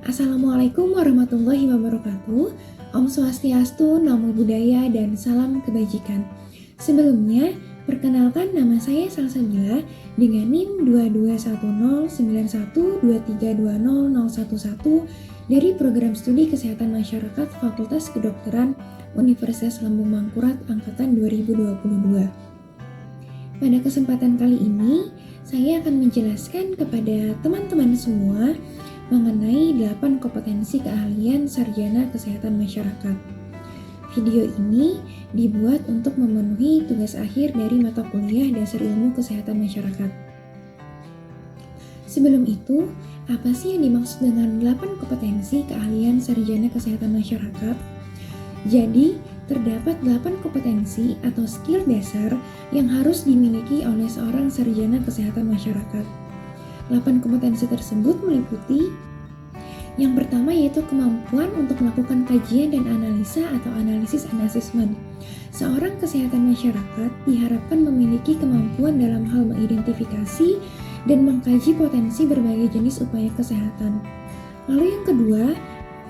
Assalamualaikum warahmatullahi wabarakatuh. Om Swastiastu, Namo Buddhaya, dan salam kebajikan. Sebelumnya, perkenalkan nama saya Salsabila dengan NIM 22109123200011 dari Program Studi Kesehatan Masyarakat Fakultas Kedokteran Universitas Lambung Mangkurat Angkatan 2022. Pada kesempatan kali ini, saya akan menjelaskan kepada teman-teman semua mengenai 8 kompetensi keahlian sarjana kesehatan masyarakat. Video ini dibuat untuk memenuhi tugas akhir dari mata kuliah Dasar Ilmu Kesehatan Masyarakat. Sebelum itu, apa sih yang dimaksud dengan 8 kompetensi keahlian sarjana kesehatan masyarakat? Jadi, terdapat 8 kompetensi atau skill dasar yang harus dimiliki oleh seorang sarjana kesehatan masyarakat. 8 kompetensi tersebut meliputi yang pertama yaitu kemampuan untuk melakukan kajian dan analisa atau analisis and assessment. Seorang kesehatan masyarakat diharapkan memiliki kemampuan dalam hal mengidentifikasi dan mengkaji potensi berbagai jenis upaya kesehatan. Lalu yang kedua,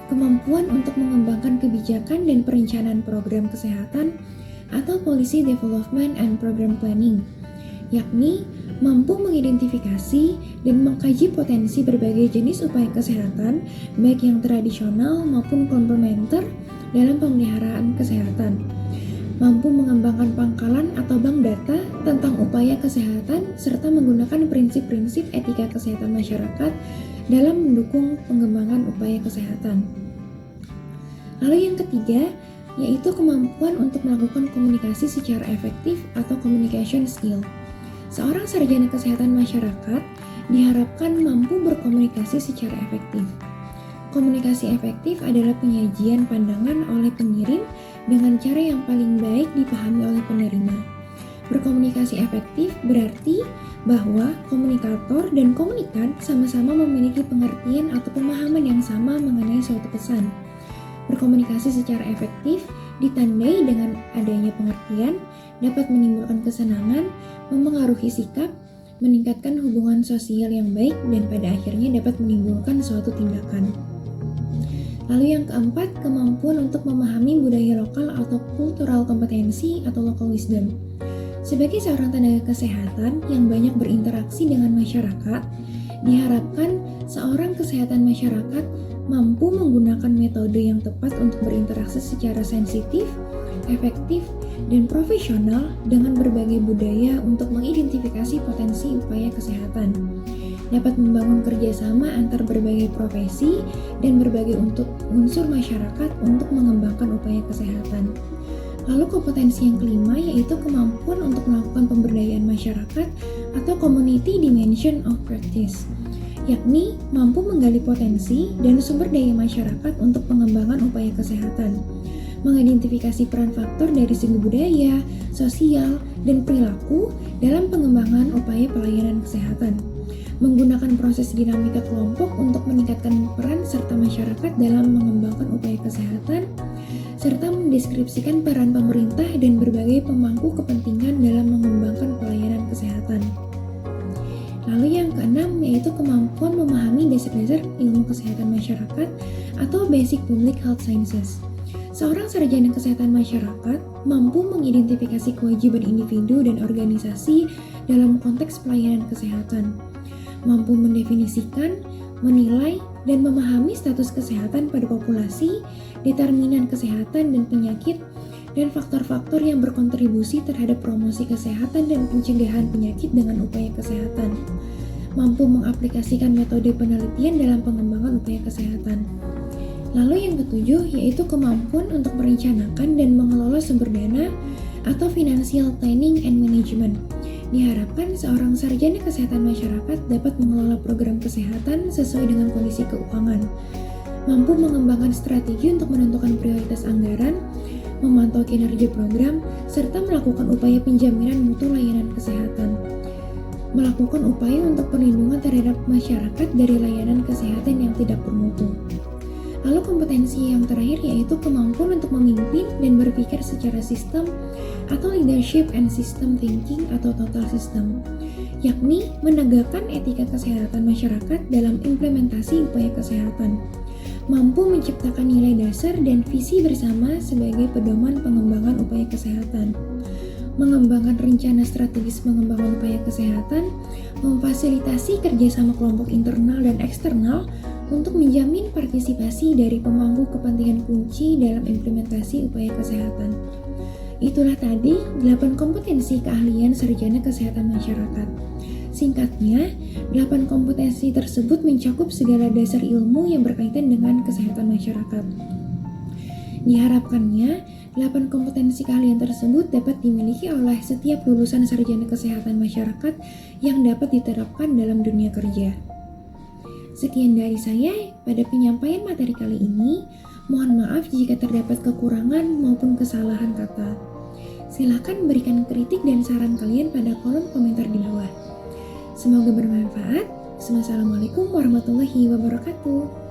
kemampuan untuk mengembangkan kebijakan dan perencanaan program kesehatan atau policy development and program planning, yakni mampu mengidentifikasi dan mengkaji potensi berbagai jenis upaya kesehatan, baik yang tradisional maupun komplementer dalam pemeliharaan kesehatan. Mampu mengembangkan pangkalan atau bank data tentang upaya kesehatan, serta menggunakan prinsip-prinsip etika kesehatan masyarakat dalam mendukung pengembangan upaya kesehatan. Lalu yang ketiga, yaitu kemampuan untuk melakukan komunikasi secara efektif atau communication skill. Seorang sarjana kesehatan masyarakat diharapkan mampu berkomunikasi secara efektif. Komunikasi efektif adalah penyajian pandangan oleh pengirim dengan cara yang paling baik dipahami oleh penerima. Berkomunikasi efektif berarti bahwa komunikator dan komunikan sama-sama memiliki pengertian atau pemahaman yang sama mengenai suatu pesan. Berkomunikasi secara efektif ditandai dengan adanya pengertian, dapat menimbulkan kesenangan, mempengaruhi sikap, meningkatkan hubungan sosial yang baik, dan pada akhirnya dapat menimbulkan suatu tindakan. Lalu yang keempat, kemampuan untuk memahami budaya lokal atau cultural kompetensi atau local wisdom. Sebagai seorang tenaga kesehatan yang banyak berinteraksi dengan masyarakat, diharapkan seorang kesehatan masyarakat mampu menggunakan metode yang tepat untuk berinteraksi secara sensitif, efektif, dan profesional dengan berbagai budaya untuk mengidentifikasi potensi upaya kesehatan. Dapat membangun kerjasama antar berbagai profesi dan berbagai unsur masyarakat untuk mengembangkan upaya kesehatan. Lalu kompetensi yang kelima yaitu kemampuan untuk melakukan pemberdayaan masyarakat atau community dimension of practice, yakni mampu menggali potensi dan sumber daya masyarakat untuk pengembangan upaya kesehatan, mengidentifikasi peran faktor dari segi budaya, sosial, dan perilaku dalam pengembangan upaya pelayanan kesehatan, menggunakan proses dinamika kelompok untuk meningkatkan peran serta masyarakat dalam mengembangkan upaya kesehatan, serta mendeskripsikan peran pemerintah dan berbagai pemangku kepentingan dalam mengembangkan pelayanan kesehatan. Lalu yang keenam yaitu kemampuan memahami dasar-dasar ilmu kesehatan masyarakat atau basic public health sciences. Seorang sarjana kesehatan masyarakat mampu mengidentifikasi kewajiban individu dan organisasi dalam konteks pelayanan kesehatan, mampu mendefinisikan, menilai, dan memahami status kesehatan pada populasi, determinan kesehatan dan penyakit, dan faktor-faktor yang berkontribusi terhadap promosi kesehatan dan pencegahan penyakit dengan upaya kesehatan, mampu mengaplikasikan metode penelitian dalam pengembangan upaya kesehatan. Lalu yang ketujuh yaitu kemampuan untuk merencanakan dan mengelola sumber dana atau financial planning and management. Diharapkan seorang sarjana kesehatan masyarakat dapat mengelola program kesehatan sesuai dengan kondisi keuangan, mampu mengembangkan strategi untuk menentukan prioritas anggaran, memantau kinerja program, serta melakukan upaya penjaminan mutu layanan kesehatan, melakukan upaya untuk perlindungan terhadap masyarakat dari layanan kesehatan yang tidak bermutu. Lalu kompetensi yang terakhir yaitu kemampuan untuk memimpin dan berpikir secara sistem atau leadership and system thinking atau total system, yakni menegakkan etika kesehatan masyarakat dalam implementasi upaya kesehatan, mampu menciptakan nilai dasar dan visi bersama sebagai pedoman pengembangan upaya kesehatan, mengembangkan rencana strategis pengembangan upaya kesehatan, memfasilitasi kerjasama kelompok internal dan eksternal untuk menjamin partisipasi dari pemangku kepentingan kunci dalam implementasi upaya kesehatan. Itulah tadi 8 kompetensi keahlian sarjana kesehatan masyarakat. Singkatnya, 8 kompetensi tersebut mencakup segala dasar ilmu yang berkaitan dengan kesehatan masyarakat. Diharapkannya, 8 kompetensi keahlian tersebut dapat dimiliki oleh setiap lulusan sarjana kesehatan masyarakat yang dapat diterapkan dalam dunia kerja. Sekian dari saya pada penyampaian materi kali ini. Mohon maaf jika terdapat kekurangan maupun kesalahan kata. Silakan berikan kritik dan saran kalian pada kolom komentar di bawah. Semoga bermanfaat. Wassalamualaikum warahmatullahi wabarakatuh.